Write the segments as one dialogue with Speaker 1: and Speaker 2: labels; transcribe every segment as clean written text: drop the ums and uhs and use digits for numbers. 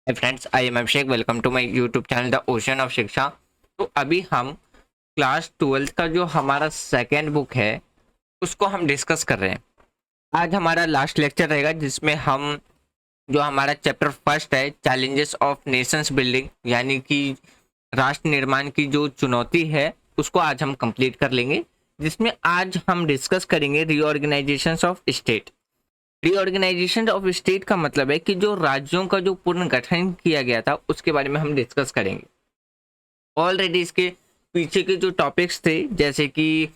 Speaker 1: Hi friends, I am Abhishek. Welcome to my YouTube channel the ocean of Shiksha. तो अभी हम class 12th का जो हमारा सेकेंड बुक है उसको हम डिस्कस कर रहे हैं। आज हमारा लास्ट लेक्चर रहेगा जिसमें हम जो हमारा चैप्टर फर्स्ट है चैलेंजेस ऑफ नेशंस बिल्डिंग यानी कि राष्ट्र निर्माण की जो चुनौती है उसको आज हम कंप्लीट कर लेंगे, जिसमें आज हम डिस्कस करेंगे reorganisation of state. Reorganisation of state का मतलब है कि जो राज्यों का जो पुनर्गठन किया गया था उसके बारे में हम डिस्कस करेंगे। ऑलरेडी इसके पीछे के जो टॉपिक्स थे जैसे कि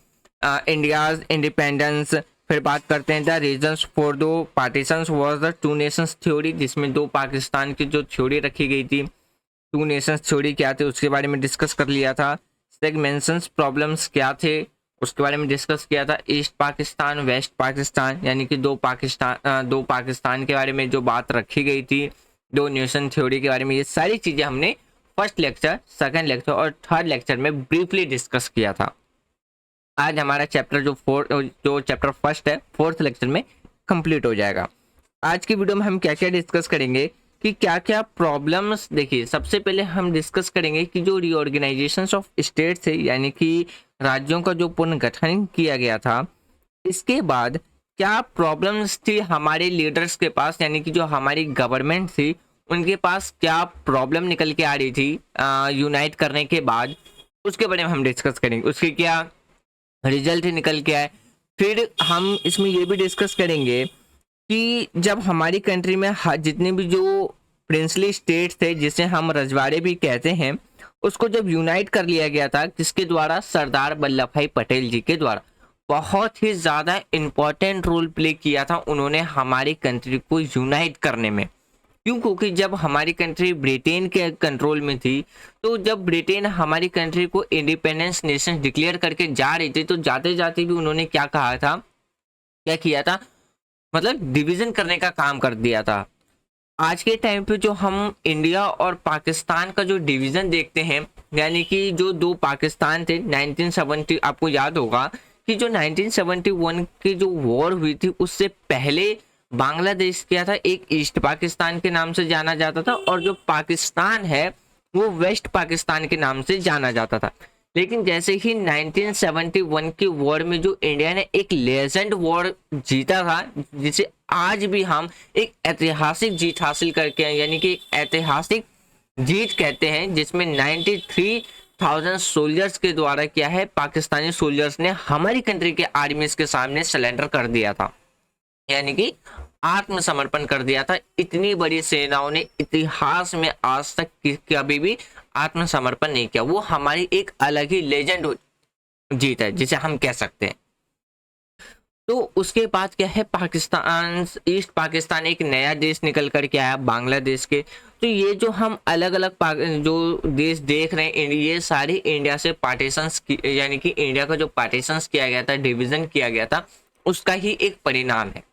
Speaker 1: इंडियाज इंडिपेंडेंस, फिर बात करते हैं द रीजंस फॉर दो partitions was the two nations theory, जिसमें दो पाकिस्तान की जो थ्योरी रखी गई थी, टू नेशंस थ्योरी क्या थे उसके बारे में डिस्कस कर लिया था। सेगमेंशंस प्रॉब्लम्स क्या थे उसके बारे में डिस्कस किया था। ईस्ट पाकिस्तान वेस्ट पाकिस्तान यानी कि दो पाकिस्तान के बारे में जो बात रखी गई थी, दो नेशन थ्योरी के बारे में, ये सारी चीज़ें हमने फर्स्ट लेक्चर, सेकंड लेक्चर और थर्ड लेक्चर में ब्रीफली डिस्कस किया था। आज हमारा चैप्टर जो चैप्टर फर्स्ट है फोर्थ लेक्चर में कंप्लीट हो जाएगा। आज की वीडियो में हम क्या क्या डिस्कस करेंगे कि क्या क्या प्रॉब्लम्स। देखिए, सबसे पहले हम डिस्कस करेंगे कि जो रीऑर्गेनाइजेशन ऑफ स्टेट थे यानी कि राज्यों का जो पुनर्गठन किया गया था, इसके बाद क्या प्रॉब्लम्स थी हमारे लीडर्स के पास, यानी कि जो हमारी गवर्नमेंट थी उनके पास क्या प्रॉब्लम निकल के आ रही थी यूनाइट करने के बाद, उसके बारे में हम डिस्कस करेंगे। उसके क्या रिजल्ट निकल के आए। फिर हम इसमें ये भी डिस्कस करेंगे कि जब हमारी कंट्री में जितने भी जो प्रिंसली स्टेट थे जिसे हम रजवाड़े भी कहते हैं, उसको जब यूनाइट कर लिया गया था, किसके द्वारा? सरदार वल्लभ भाई पटेल जी के द्वारा। बहुत ही ज़्यादा इम्पोर्टेंट रोल प्ले किया था उन्होंने हमारी कंट्री को यूनाइट करने में। क्यों? क्योंकि जब हमारी कंट्री ब्रिटेन के कंट्रोल में थी, तो जब ब्रिटेन हमारी कंट्री को इंडिपेंडेंस नेशन डिक्लेयर करके जा रही थी, तो जाते जाते भी उन्होंने क्या कहा था, क्या किया था, मतलब डिवीजन करने का काम कर दिया था। आज के टाइम पे जो हम इंडिया और पाकिस्तान का जो डिवीजन देखते हैं, यानी कि जो दो पाकिस्तान थे 1970, आपको याद होगा कि जो 1971 की जो वॉर हुई थी उससे पहले बांग्लादेश क्या था, एक ईस्ट पाकिस्तान के नाम से जाना जाता था और जो पाकिस्तान है वो वेस्ट पाकिस्तान के नाम से जाना जाता था। लेकिन जैसे ही 1971 की वॉर में जो इंडिया ने एक लेजेंड वॉर जीता था, जिसे आज भी हम एक ऐतिहासिक जीत हासिल करके हैं, यानी कि ऐतिहासिक जीत कहते हैं, जिसमें 93,000 सोल्जर्स के द्वारा क्या है, पाकिस्तानी सोल्जर्स ने हमारी कंट्री के आर्मी के सामने सरेंडर कर दिया था, यानी कि आत्मसमर्पण कर दिया था। इतनी बड़ी सेनाओं ने इतिहास में आज तक कभी भी आत्मसमर्पण नहीं किया। वो हमारी एक अलग ही लेजेंड जीत है जिसे हम कह सकते हैं। तो उसके बाद क्या है, पाकिस्तान, ईस्ट पाकिस्तान एक नया देश निकल कर के आया बांग्लादेश के। तो ये जो हम अलग अलग जो देश देख रहे हैं, ये सारे इंडिया से पार्टीशंस, यानी कि इंडिया का जो पार्टीशंस किया गया था, डिवीजन किया गया था, उसका ही एक परिणाम है।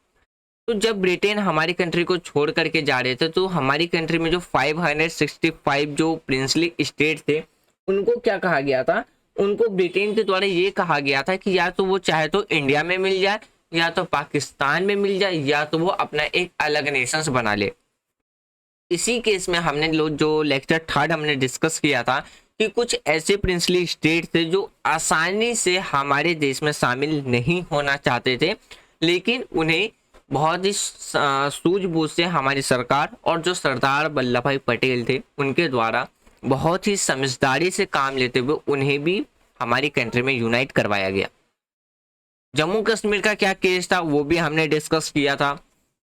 Speaker 1: तो जब ब्रिटेन हमारी कंट्री को छोड़ करके जा रहे थे, तो हमारी कंट्री में जो 565 जो प्रिंसली स्टेट थे उनको क्या कहा गया था, उनको ब्रिटेन के द्वारा ये कहा गया था कि या तो वो चाहे तो इंडिया में मिल जाए, या तो पाकिस्तान में मिल जाए, या तो वो अपना एक अलग नेशंस बना ले। इसी केस में हमने जो लेक्चर थर्ड हमने डिस्कस किया था कि कुछ ऐसे प्रिंसली स्टेट थे जो आसानी से हमारे देश में शामिल नहीं होना चाहते थे, लेकिन उन्हें बहुत ही सूझबूझ से हमारी सरकार और जो सरदार वल्लभ भाई पटेल थे उनके द्वारा बहुत ही समझदारी से काम लेते हुए उन्हें भी हमारी कंट्री में यूनाइट करवाया गया। जम्मू कश्मीर का क्या केस था वो भी हमने डिस्कस किया था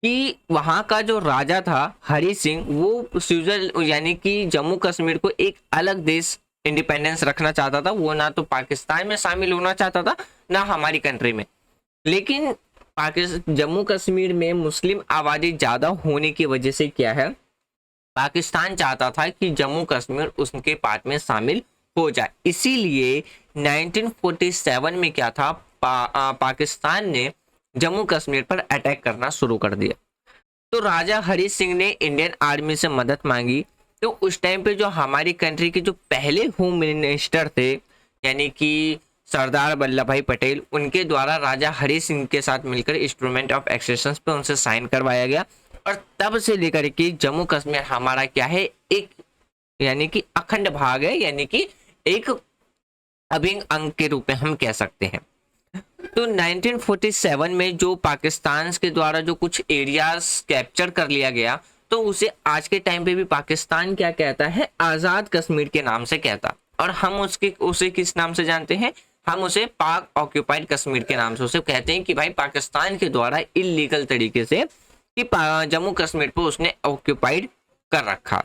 Speaker 1: कि वहाँ का जो राजा था हरि सिंह, वो स्विट्जरलैंड यानी कि जम्मू कश्मीर को एक अलग देश इंडिपेंडेंस रखना चाहता था। वो ना तो पाकिस्तान में शामिल होना चाहता था ना हमारी कंट्री में। लेकिन जम्मू कश्मीर में मुस्लिम आबादी ज़्यादा होने की वजह से क्या है, पाकिस्तान चाहता था कि जम्मू कश्मीर उसके पार्ट में शामिल हो जाए। इसीलिए 1947 में क्या था, पाकिस्तान ने जम्मू कश्मीर पर अटैक करना शुरू कर दिया। तो राजा हरि सिंह ने इंडियन आर्मी से मदद मांगी। तो उस टाइम पे जो हमारी कंट्री के जो पहले होम मिनिस्टर थे, यानी कि सरदार वल्लभ भाई पटेल, उनके द्वारा राजा हरि सिंह के साथ मिलकर इंस्ट्रूमेंट ऑफ एक्सेशन पे उनसे साइन करवाया गया और तब से लेकर के जम्मू कश्मीर हमारा क्या है, एक यानी कि अखंड भाग है, यानी कि एक अभिन्न अंग के रूप में हम कह सकते हैं। तो 1947 में जो पाकिस्तान के द्वारा जो कुछ एरियाज कैप्चर कर लिया गया, तो उसे आज के टाइम पे भी पाकिस्तान क्या कहता है, आज़ाद कश्मीर के नाम से कहता। और हम उसे किस नाम से जानते हैं, हम उसे पाक ऑक्यूपाइड कश्मीर के नाम से उसे कहते हैं कि भाई पाकिस्तान के द्वारा इलीगल तरीके से कि जम्मू कश्मीर को उसने ऑक्यूपाइड कर रखा।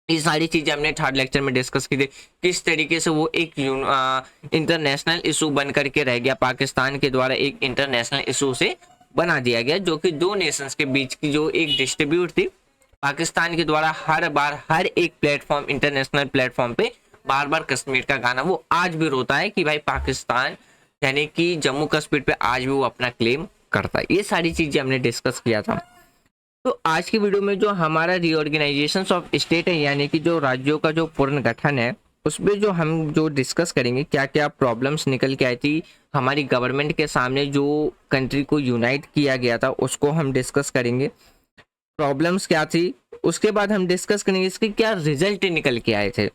Speaker 1: ये सारी चीजें हमने थर्ड लेक्चर में डिस्कस की थी, किस तरीके से वो एक इंटरनेशनल इशू बन करके रह गया, पाकिस्तान के द्वारा एक इंटरनेशनल इशू से बना दिया गया, जो कि दो नेशंस के बीच की जो एक डिस्ट्रीब्यूट थी, पाकिस्तान के द्वारा हर बार हर एक प्लेटफॉर्म, इंटरनेशनल प्लेटफॉर्म पे बार बार कश्मीर का गाना वो आज भी रोता है कि भाई पाकिस्तान यानी कि जम्मू कश्मीर पे आज भी वो अपना क्लेम करता है। ये सारी चीजें हमने डिस्कस किया था। तो आज की वीडियो में जो हमारा रीऑर्गेनाइजेशन ऑफ स्टेट है, यानी कि जो राज्यों का जो पुनर्गठन है, उसमें जो हम जो डिस्कस करेंगे क्या क्या प्रॉब्लम्स निकल के आई थी हमारी गवर्नमेंट के सामने, जो कंट्री को यूनाइट किया गया था उसको हम डिस्कस करेंगे, प्रॉब्लम्स क्या थी, उसके बाद हम डिस्कस करेंगे इसके क्या रिजल्ट निकल के आए थे,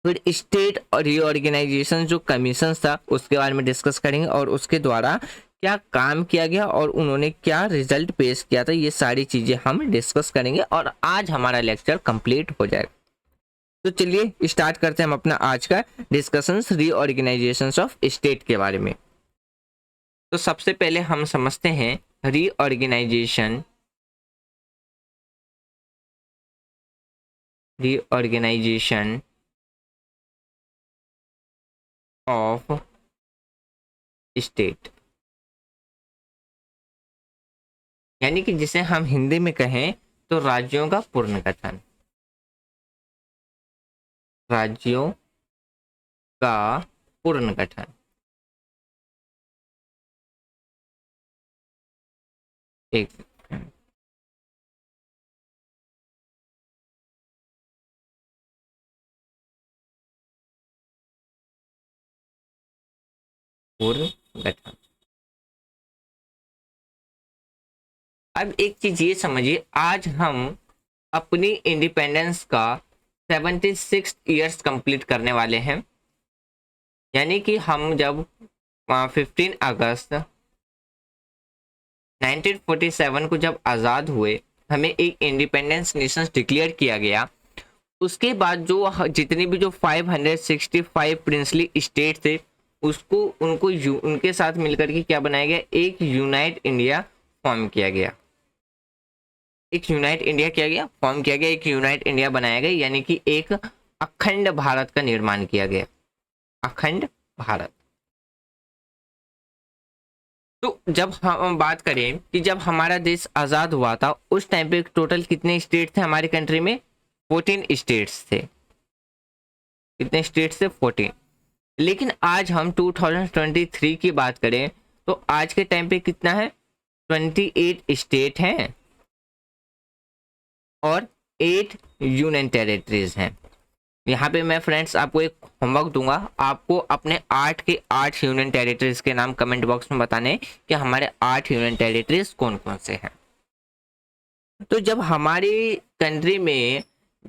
Speaker 1: फिर स्टेट और रीऑर्गेनाइजेशन जो कमीशन था उसके बारे में डिस्कस करेंगे और उसके द्वारा क्या काम किया गया और उन्होंने क्या रिजल्ट पेश किया था, ये सारी चीजें हम डिस्कस करेंगे और आज हमारा लेक्चर कंप्लीट हो जाएगा। तो चलिए स्टार्ट करते हैं हम अपना आज का डिस्कशन रीऑर्गेनाइजेशन ऑफ स्टेट के बारे में। तो सबसे पहले हम समझते हैं रीऑर्गेनाइजेशन ऑफ स्टेट, यानी कि जिसे हम हिंदी में कहें तो राज्यों का पुनर्गठन, राज्यों का पुनर्गठन। एक पुनर्गठन। अब एक चीज ये समझिए, आज हम अपनी इंडिपेंडेंस का 76 ईयर्स कंप्लीट करने वाले हैं, यानी कि हम जब 15 अगस्त 1947 को जब आज़ाद हुए, हमें एक इंडिपेंडेंस नेशन डिक्लेयर किया गया, उसके बाद जो जितनी भी जो 565 प्रिंसली स्टेट थे उसको उनके साथ मिलकर के क्या बनाया गया, एक यूनाइट इंडिया फॉर्म किया गया, एक यूनाइट इंडिया किया गया, फॉर्म किया गया, एक यूनाइट इंडिया बनाया गया, यानी कि एक अखंड भारत का निर्माण किया गया, अखंड भारत। तो जब हम बात करें कि जब हमारा देश आजाद हुआ था उस टाइम पे टोटल कितने स्टेट थे हमारी कंट्री में, 14 स्टेट्स थे। कितने स्टेट्स थे, 14। लेकिन आज हम 2023 की बात करें तो आज के टाइम पे कितना है, 28 स्टेट हैं और 8 यूनियन टेरिटरीज हैं। यहाँ पे मैं फ्रेंड्स आपको एक होमवर्क दूंगा, आपको अपने 8 के 8 यूनियन टेरिटरीज के नाम कमेंट बॉक्स में बताने कि हमारे 8 यूनियन टेरिटरीज कौन कौन से हैं। तो जब हमारी कंट्री में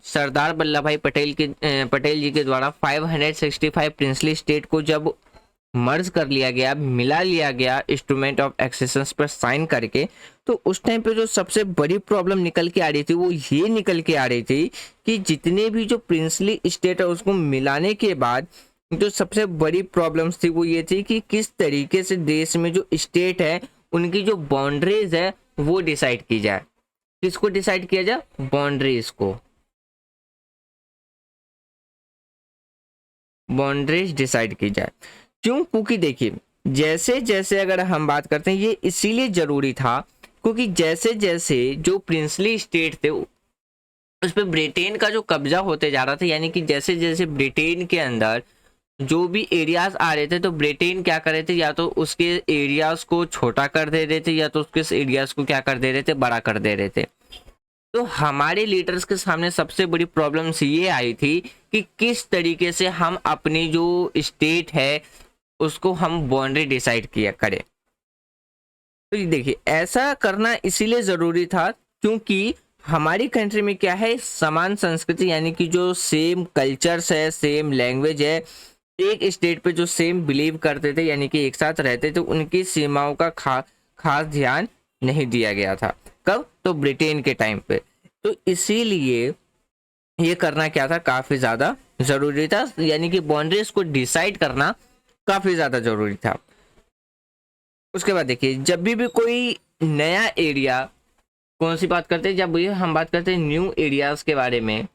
Speaker 1: सरदार वल्लभ भाई पटेल जी के द्वारा 565 प्रिंसली स्टेट को जब मर्ज कर लिया गया, मिला लिया गया इंस्ट्रूमेंट ऑफ एक्सेशन पर साइन करके, तो उस टाइम पे जो सबसे बड़ी प्रॉब्लम निकल के आ रही थी वो ये निकल के आ रही थी कि जितने भी जो प्रिंसली स्टेट है उसको मिलाने के बाद जो सबसे बड़ी प्रॉब्लम्स थी वो ये थी कि किस तरीके से देश में जो स्टेट है उनकी जो बाउंड्रीज है वो डिसाइड की जाए। किसको डिसाइड किया जाए, बाउंड्रीज को, बाउंड्रीज डिसाइड की जाए। क्यों, क्योंकि देखिए जैसे जैसे अगर हम बात करते हैं, ये इसीलिए जरूरी था क्योंकि जैसे जैसे जो प्रिंसली स्टेट थे उस पर ब्रिटेन का जो कब्जा होते जा रहा था, यानी कि जैसे जैसे ब्रिटेन के अंदर जो भी एरियाज आ रहे थे तो ब्रिटेन क्या कर रहे थे, या तो उसके एरियाज को छोटा कर दे रहे थे या तो उसके एरियाज को क्या कर दे रहे थे, बड़ा कर दे रहे थे। तो हमारे लीडर्स के सामने सबसे बड़ी प्रॉब्लम्स ये आई थी कि किस तरीके से हम अपनी जो स्टेट है उसको हम बाउंड्री डिसाइड किया करें। तो देखिए ऐसा करना इसीलिए जरूरी था क्योंकि हमारी कंट्री में क्या है, समान संस्कृति यानी कि जो सेम कल्चर्स है, सेम लैंग्वेज है, एक स्टेट पे जो सेम बिलीव करते थे यानी कि एक साथ रहते थे, उनकी सीमाओं का खास ध्यान नहीं दिया गया था। कब? तो ब्रिटेन के टाइम पे। तो इसीलिए ये करना क्या था, काफी ज्यादा जरूरी था, यानी कि बाउंड्रीज को डिसाइड करना काफी ज्यादा जरूरी था। उसके बाद देखिए, जब भी कोई नया एरिया, कौन सी बात करते हैं, जब भी हम बात करते हैं न्यू एरियाज के बारे में,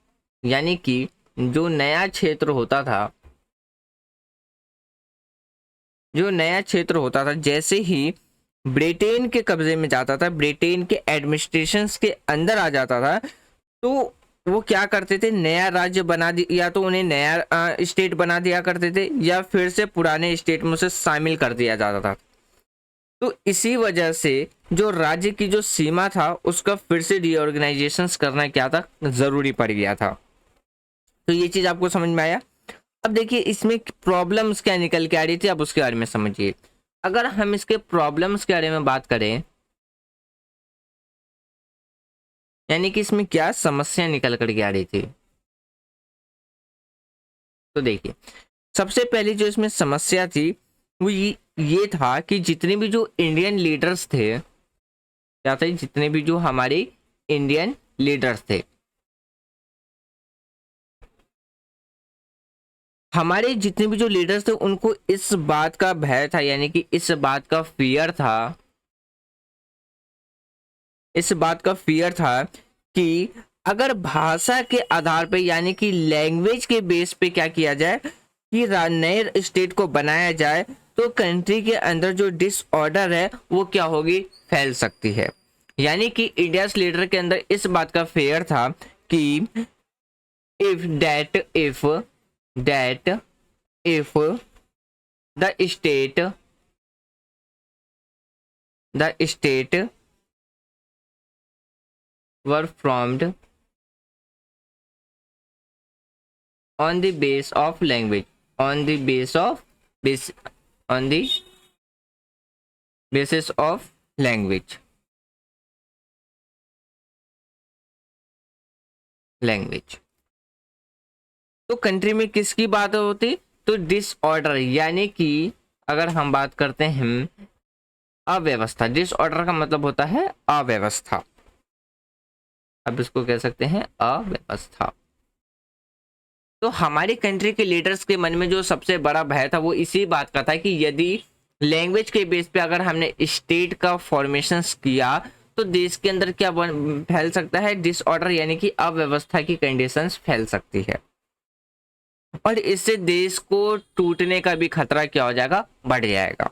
Speaker 1: यानी कि जो नया क्षेत्र होता था, जो नया क्षेत्र होता था, जैसे ही ब्रिटेन के कब्जे में जाता था, ब्रिटेन के एडमिनिस्ट्रेशन के अंदर आ जाता था, तो वो क्या करते थे, नया राज्य बना दिया, या तो उन्हें नया स्टेट बना दिया करते थे, या फिर से पुराने स्टेट में उसे शामिल कर दिया जाता था। तो इसी वजह से जो राज्य की जो सीमा था उसका फिर से रीऑर्गेनाइजेशन करना क्या था, जरूरी पड़ गया था। तो ये चीज आपको समझ में आया। अब देखिए इसमें प्रॉब्लम्स क्या निकल के आ रही थी, अब उसके बारे में समझिए। अगर हम इसके प्रॉब्लम्स के बारे में बात करें, यानी कि इसमें क्या समस्या निकल करके आ रही थी, तो देखिए सबसे पहली जो इसमें समस्या थी वो ये था कि जितने भी जो इंडियन लीडर्स थे, क्या थे, जितने भी जो हमारे इंडियन लीडर्स थे, हमारे जितने भी जो लीडर्स थे, उनको इस बात का भय था, यानी कि इस बात का फियर था, इस बात का फियर था कि अगर भाषा के आधार पे यानी कि लैंग्वेज के बेस पे क्या किया जाए कि नए स्टेट को बनाया जाए, तो कंट्री के अंदर जो डिसऑर्डर है वो क्या होगी, फैल सकती है। यानी कि इंडिया लीडर के अंदर इस बात का फेयर था कि if the state were formed on the base of language, on the basis of language, तो कंट्री में किसकी बात होती, तो डिसऑर्डर, यानी कि अगर हम बात करते हैं अव्यवस्था, डिसऑर्डर का मतलब होता है अव्यवस्था, अब इसको कह सकते हैं अव्यवस्था। तो हमारी कंट्री के लीडर्स के मन में जो सबसे बड़ा भय था वो इसी बात का था कि यदि लैंग्वेज के बेस पे अगर हमने स्टेट का फॉर्मेशन किया तो देश के अंदर क्या फैल सकता है, डिसऑर्डर, यानी कि अव्यवस्था की कंडीशंस फैल सकती है, और इससे देश को टूटने का भी खतरा क्या हो जाएगा, बढ़ जाएगा।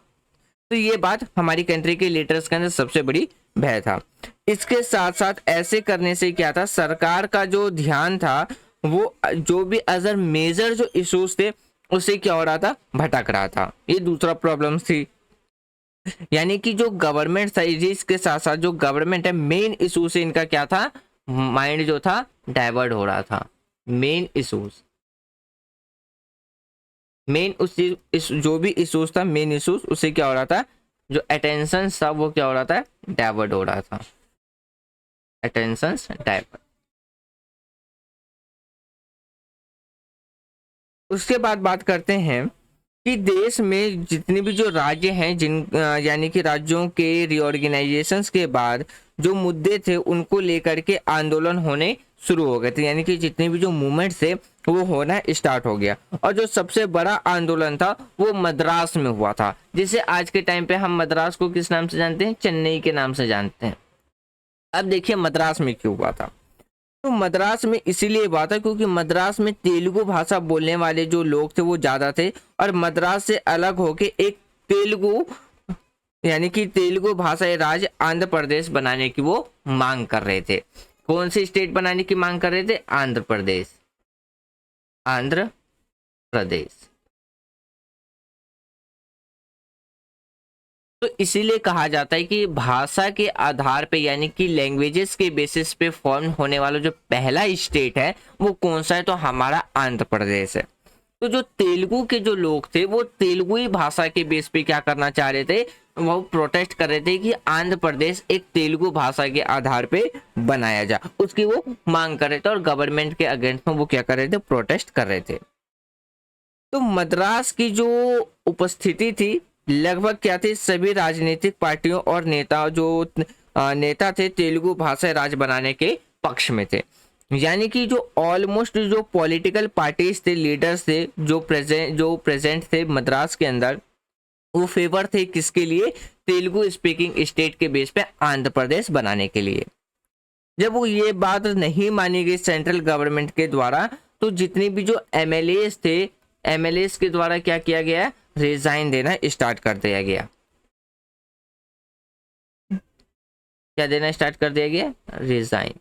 Speaker 1: तो ये बात हमारी कंट्री के लीडर्स के अंदर सबसे बड़ी भय था। इसके साथ साथ ऐसे करने से क्या था, सरकार का जो ध्यान था वो जो भी अदर मेजर जो इश्यूज थे उससे क्या हो रहा था, भटक रहा था। ये दूसरा प्रॉब्लम थी, यानी कि जो गवर्नमेंट था, इसके साथ साथ जो गवर्नमेंट है, मेन इशू से इनका क्या था, माइंड जो था डाइवर्ट हो रहा था। मेन इश्यूज, मेन उस जो भी इश्यूज था, मेन इश्यूज, उससे क्या हो रहा था, जो अटेंशन था वो क्या हो रहा था, डाइवर्ट हो रहा था, अटेंशन डाइवर्ट। उसके बाद बात करते हैं कि देश में जितने भी जो राज्य हैं, जिन यानी कि राज्यों के रीऑर्गेनाइजेशंस के बाद जो मुद्दे थे उनको लेकर के आंदोलन होने शुरू हो गए थे, यानी कि जितने भी जो मूवमेंट थे वो होना स्टार्ट हो गया। और जो सबसे बड़ा आंदोलन था वो मद्रास में हुआ था, जिसे आज के टाइम पे हम मद्रास को किस नाम से जानते हैं, चेन्नई के नाम से जानते हैं। अब देखिए मद्रास में क्यों हुआ था, तो मद्रास में इसीलिए हुआ था क्योंकि मद्रास में तेलुगु भाषा बोलने वाले जो लोग थे वो ज्यादा थे, और मद्रास से अलग होके एक तेलुगु यानी कि तेलुगु भाषा राज्य आंध्र प्रदेश बनाने की वो मांग कर रहे थे। कौन सी स्टेट बनाने की मांग कर रहे थे, आंध्र प्रदेश, आंध्र प्रदेश। तो इसीलिए कहा जाता है कि भाषा के आधार पे यानी कि लैंग्वेजेस के बेसिस पे फॉर्म होने वाला जो पहला स्टेट है वो कौन सा है, तो हमारा आंध्र प्रदेश है। तो तो जो तेलुगु के जो लोग थे वो तेलुगु ही भाषा के बेस पे क्या करना चाह रहे थे, वो प्रोटेस्ट कर रहे थे कि आंध्र प्रदेश एक तेलुगु भाषा के आधार पे बनाया जाए, उसकी वो मांग कर रहे थे और गवर्नमेंट के अगेंस्ट में वो क्या कर रहे थे, प्रोटेस्ट कर रहे थे। तो मद्रास की जो उपस्थिति थी लगभग क्या थी, सभी राजनीतिक पार्टियों और नेता जो नेता थे तेलुगु भाषा राज बनाने के पक्ष में थे। यानी कि जो ऑलमोस्ट जो पॉलिटिकल पार्टीज थे, लीडर्स थे, जो प्रेजेंट थे मद्रास के अंदर, वो फेवर थे किसके लिए, तेलुगु स्पीकिंग स्टेट के बेस पे आंध्र प्रदेश बनाने के लिए। जब वो ये बात नहीं मानी गई सेंट्रल गवर्नमेंट के द्वारा, तो जितनी भी जो एमएलएस थे, एमएलएस के द्वारा क्या किया गया, रिजाइन देना स्टार्ट कर दिया गया। क्या देना स्टार्ट कर दिया गया, रिजाइन।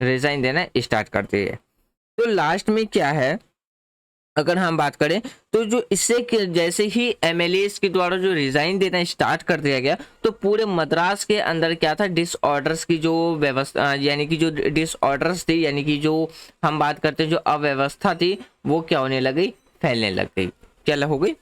Speaker 1: रिजाइन देना स्टार्ट कर दिए। तो लास्ट में क्या है, अगर हम बात करें तो जो इससे जैसे ही एमएलएस के द्वारा जो रिजाइन देना स्टार्ट कर दिया गया, तो पूरे मद्रास के अंदर क्या था, डिसऑर्डर्स की जो व्यवस्था, यानी कि जो डिसऑर्डर्स थी, यानी कि जो हम बात करते हैं जो अव्यवस्था थी, वो क्या होने लगी, फैलने लग गई। क्या हो गई,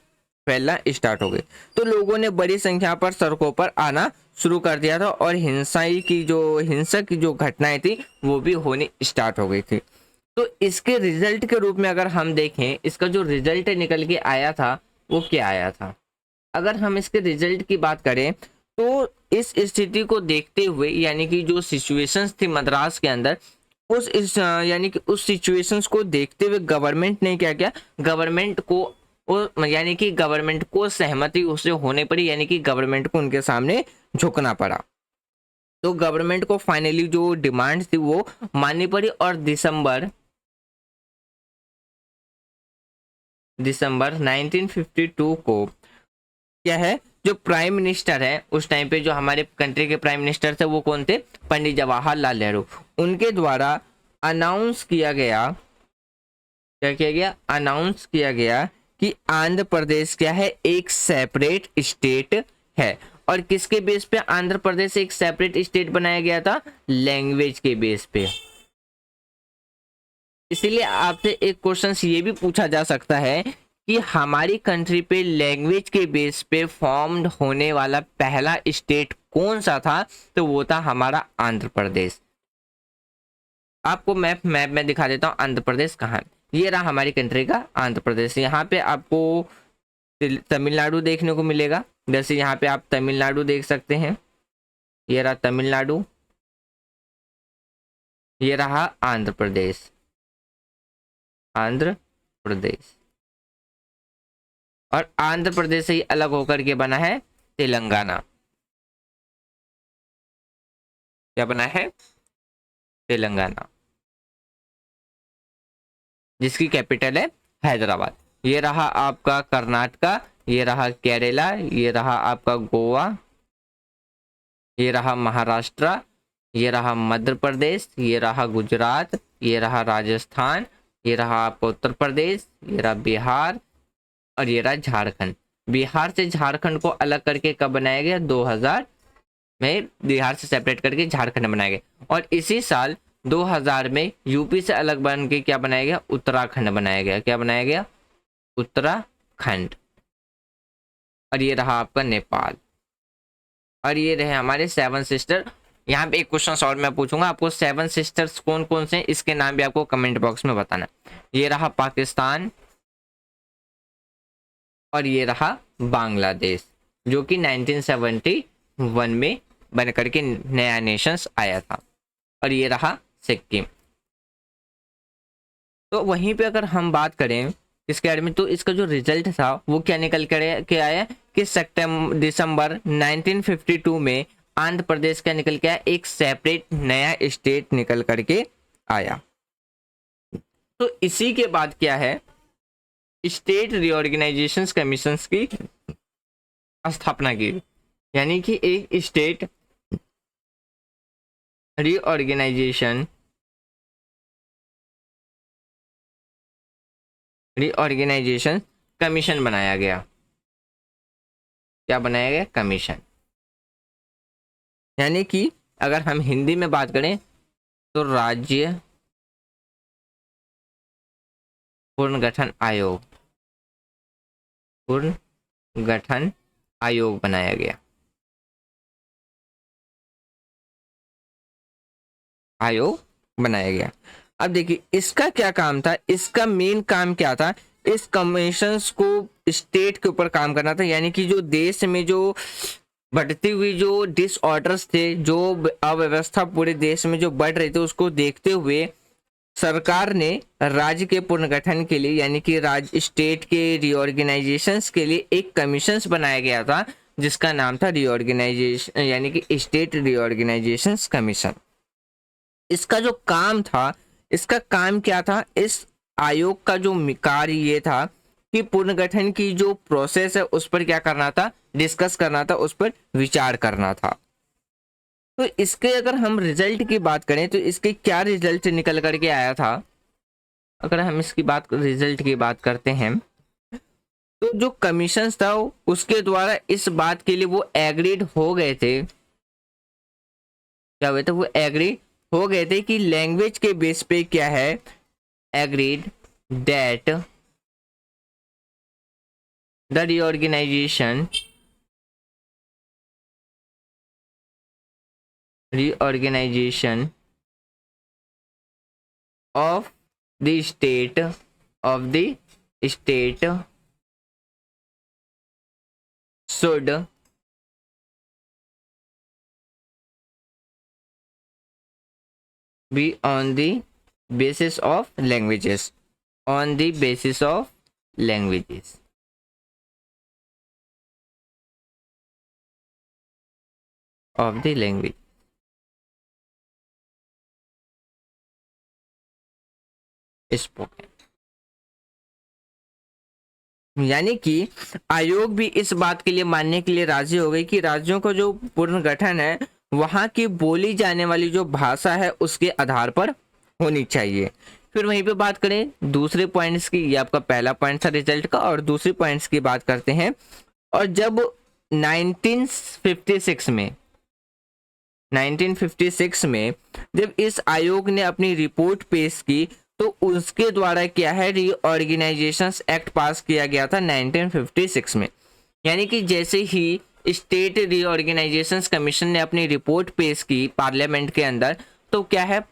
Speaker 1: फैलना स्टार्ट हो गई। तो लोगों ने बड़ी संख्या पर सड़कों पर आना शुरू कर दिया था और हिंसक की जो घटनाएं थी वो भी होनी स्टार्ट हो गई थी। तो इसके रिजल्ट के रूप में अगर हम देखें, इसका जो रिजल्ट निकल के आया था वो क्या आया था, अगर हम इसके रिजल्ट की बात करें तो इस स्थिति को देखते हुए, यानी कि जो सिचुएशंस थी मद्रास के अंदर, यानी कि उस सिचुएशंस को देखते हुए गवर्नमेंट ने क्या किया, यानी कि गवर्नमेंट को सहमति उससे होने पड़ी, यानी कि गवर्नमेंट को उनके सामने झुकना पड़ा। तो गवर्नमेंट को फाइनली जो डिमांड थी वो माननी पड़ी और दिसंबर 1952 को क्या है, जो प्राइम मिनिस्टर है उस टाइम पे, जो हमारे कंट्री के प्राइम मिनिस्टर थे वो कौन थे, पंडित जवाहरलाल नेहरू, उनके द्वारा अनाउंस किया गया, क्या किया गया, अनाउंस किया गया कि आंध्र प्रदेश क्या है, एक सेपरेट स्टेट है। और किसके बेस पे आंध्र प्रदेश एक सेपरेट स्टेट बनाया गया था, लैंग्वेज के बेस पे। इसीलिए आपसे एक क्वेश्चन ये भी पूछा जा सकता है कि हमारी कंट्री पे लैंग्वेज के बेस पे फॉर्म्ड होने वाला पहला स्टेट कौन सा था, तो वो था हमारा आंध्र प्रदेश। आपको मैप में दिखा देता हूँ आंध्र प्रदेश कहाँ है। ये रहा हमारी कंट्री का आंध्र प्रदेश। यहाँ पे आपको तमिलनाडु देखने को मिलेगा, जैसे यहाँ पे आप तमिलनाडु देख सकते हैं, ये रहा तमिलनाडु, ये रहा आंध्र प्रदेश, आंध्र प्रदेश। और आंध्र प्रदेश से ही अलग होकर के बना है तेलंगाना। क्या बना है, तेलंगाना, जिसकी कैपिटल है हैदराबाद। ये रहा आपका कर्नाटका, ये रहा केरला, ये रहा आपका गोवा, ये रहा महाराष्ट्र, ये रहा मध्य प्रदेश, ये रहा गुजरात, ये रहा राजस्थान, ये रहा आपका उत्तर प्रदेश, ये रहा बिहार, और ये रहा झारखंड। बिहार से झारखंड को अलग करके कब बनाया गया, 2000 में बिहार से सेपरेट करके झारखंड बनाया गया। और इसी साल 2000 में यूपी से अलग बन के क्या बनाया गया, उत्तराखंड बनाया गया। क्या बनाया गया, उत्तराखंड। और ये रहा आपका नेपाल, और ये रहे हमारे 7 सिस्टर। यहाँ पे एक क्वेश्चन और मैं पूछूंगा आपको, 7 सिस्टर्स कौन कौन से हैं, इसके नाम भी आपको कमेंट बॉक्स में बताना। ये रहा पाकिस्तान, और ये रहा बांग्लादेश, जो कि 1971 में बन करके नया नेशंस आया था। और ये रहा सिक्किम। तो वहीं पे अगर हम बात करें इसके बारे में, तो इसका जो रिजल्ट था वो क्या निकल के आया कि दिसंबर 1952 में आंध्र प्रदेश का निकल के आया, एक सेपरेट नया स्टेट निकल करके आया। तो इसी के बाद क्या है, स्टेट रीऑर्गेनाइजेशन कमीशन की स्थापना की, यानी कि एक स्टेट रीऑर्गेनाइजेशन कमीशन बनाया गया। क्या बनाया गया, कमीशन। यानी कि अगर हम हिंदी में बात करें तो राज्य पुनर्गठन आयोग, पुनर्गठन आयोग बनाया गया, आयोग बनाया गया। अब देखिए इसका क्या काम था, इसका मेन काम क्या था, इस कमीशंस को स्टेट के ऊपर काम करना था। यानी कि जो देश में जो बढ़ती हुई जो डिसऑर्डर्स थे, जो अव्यवस्था पूरे देश में जो बढ़ रही थी, उसको देखते हुए सरकार ने राज्य के पुनर्गठन के लिए, यानी कि राज्य स्टेट के रीऑर्गेनाइजेशंस के लिए एक कमीशंस बनाया गया था, जिसका नाम था रीऑर्गेनाइजेशन, यानी कि स्टेट रीऑर्गेनाइजेशंस कमीशन। इसका जो काम था, इसका काम क्या था, इस आयोग का जो कार्य ये था कि पुनर्गठन की जो प्रोसेस है उस पर क्या करना था, डिस्कस करना था, उस पर विचार करना था। तो इसके अगर हम रिजल्ट की बात करें तो इसके क्या रिजल्ट निकल करके आया था, अगर हम इसकी बात रिजल्ट की बात करते हैं तो जो कमीशन था उसके द्वारा इस बात के लिए वो एग्रीड हो गए थे, क्या हुए थे, वो एग्री हो गए थे कि लैंग्वेज के बेस पे क्या है, agreed that the reorganization of the state should be on the basis of languages, on the basis of languages, of the language spoken। यानी कि आयोग भी इस बात के लिए मानने के लिए राजी हो गई कि राज्यों का जो पुनर्गठन है वहां की बोली जाने वाली जो भाषा है उसके आधार पर होनी चाहिए। फिर वहीं पे बात करें दूसरे पॉइंट्स की, ये आपका पहला पॉइंट था रिजल्ट का, और दूसरे पॉइंट्स की बात करते हैं। और जब 1956 में जब इस आयोग ने अपनी रिपोर्ट पेश की तो उसके द्वारा क्या है, रीऑर्गेनाइजेशन एक्ट पास किया गया था 1956 में। यानी कि जैसे ही स्टेट रीऑर्गेनाइजेशन कमीशन ने अपनी रिपोर्ट पेश की पार्लियामेंट के अंदर, तो क्या है,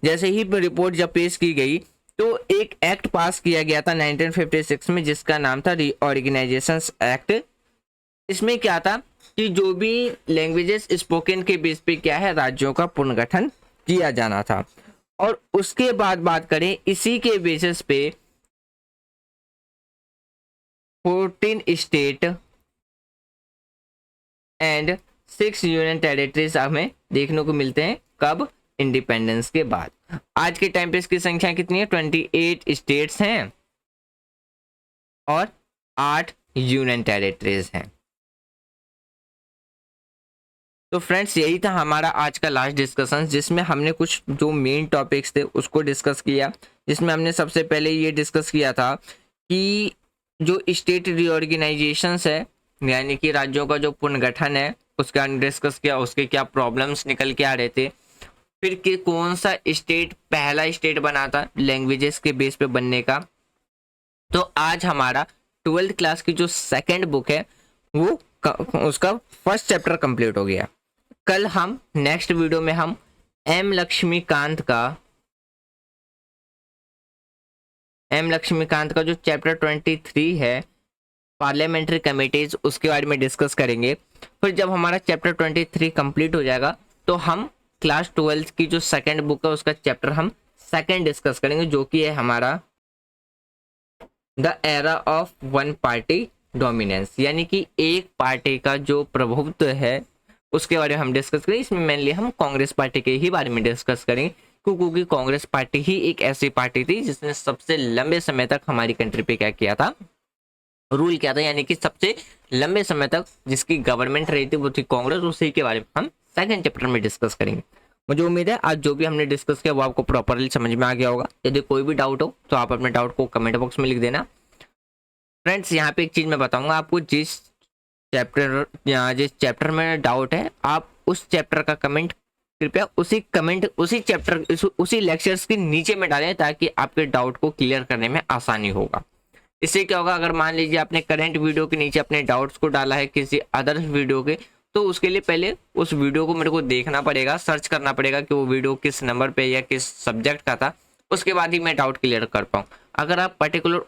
Speaker 1: जैसे ही रिपोर्ट जब पेश की गई तो एक एक्ट पास किया गया था 1956 में जिसका नाम था रीऑर्गेनाइजेशन एक्ट। इसमें क्या था कि जो भी लैंग्वेजेस स्पोकन के बेस पे क्या है, राज्यों का पुनर्गठन किया जाना था। और उसके बाद बात करें इसी के बेसिस पे 14 स्टेट एंड 6 यूनियन टेरिटरीज हमें देखने को मिलते हैं, कब, इंडिपेंडेंस के बाद। आज के टाइम पे इसकी संख्या कितनी है, 28 स्टेट्स हैं और 8 यूनियन टेरिटरीज हैं। तो फ्रेंड्स यही था हमारा आज का लास्ट डिस्कशन, जिसमें हमने कुछ जो मेन टॉपिक्स थे उसको डिस्कस किया। जिसमें हमने सबसे पहले ये डिस्कस किया था कि जो स्टेट रीऑर्गेनाइजेशंस है, यानी कि राज्यों का जो पुनर्गठन है, उसका हमने डिस्कस किया, उसके क्या प्रॉब्लम्स निकल के आ रहे थे। फिर कि कौन सा स्टेट पहला स्टेट बना था लैंग्वेजेस के बेस पे बनने का। तो आज हमारा 12th क्लास की जो सेकेंड बुक है वो उसका फर्स्ट चैप्टर कंप्लीट हो गया। कल हम नेक्स्ट वीडियो में हम एम लक्ष्मीकांत का जो चैप्टर 23 है पार्लियामेंट्री कमिटीज, उसके बारे में डिस्कस करेंगे। फिर जब हमारा चैप्टर 23 कंप्लीट हो जाएगा तो हम क्लास 12 की जो सेकंड बुक है उसका चैप्टर हम सेकंड डिस्कस करेंगे, जो कि है हमारा the era of one party dominance, यानी कि एक पार्टी का जो प्रभुत्व है उसके बारे में हम डिस्कस करें। इसमें मेनली हम कांग्रेस पार्टी के ही बारे में डिस्कस करेंगे, क्योंकि कांग्रेस पार्टी ही एक ऐसी पार्टी थी जिसने सबसे लंबे समय तक हमारी कंट्री पे क्या किया था, रूल किया था। यानी कि सबसे लंबे समय तक जिसकी गवर्नमेंट रही थी वो थी कांग्रेस। उसी के बारे में हम सेकंड चैप्टर में डिस्कस करेंगे। मुझे उम्मीद है आज जो भी हमने डिस्कस किया वो आपको प्रॉपरली समझ में आ गया होगा। यदि कोई भी डाउट हो तो आप अपने डाउट को कमेंट बॉक्स में लिख देना। फ्रेंड्स यहाँ पे एक चीज मैं बताऊंगा आपको, जिस चैप्टर यहाँ जिस चैप्टर में डाउट है आप उस चैप्टर का कमेंट कृपया उसी चैप्टर उसी लेक्चर्स के नीचे में डालें, ताकि आपके डाउट को क्लियर करने में आसानी होगा। इससे क्या होगा, अगर मान लीजिए आपने करंट वीडियो के नीचे अपने डाउट्स को डाला है किसी अदर वीडियो के, तो उसके लिए पहले उस वीडियो को मेरे को देखना पड़ेगा, सर्च करना पड़ेगा कि वो वीडियो किस नंबर पे या किस सब्जेक्ट का था, उसके बाद ही मैं डाउट क्लियर कर पाऊँ। अगर आप पर्टिकुलर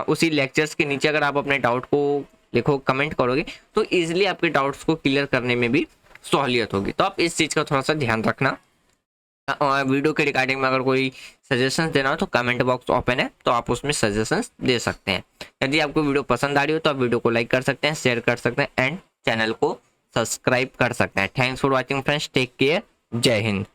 Speaker 1: उसी लेक्चर्स के नीचे अगर आप अपने डाउट को लिखो, कमेंट करोगे, तो ईजिली आपके डाउट्स को क्लियर करने में भी सहूलियत होगी। तो आप इस चीज़ का थोड़ा सा ध्यान रखना। और वीडियो के रिगार्डिंग में अगर कोई सजेशंस देना हो तो कमेंट बॉक्स ओपन है, तो आप उसमें सजेशंस दे सकते हैं। यदि आपको वीडियो पसंद आ रही हो तो आप वीडियो को लाइक कर सकते हैं, शेयर कर सकते हैं एंड चैनल को सब्सक्राइब कर सकते हैं। Thanks for watching friends, take care, जय हिंद।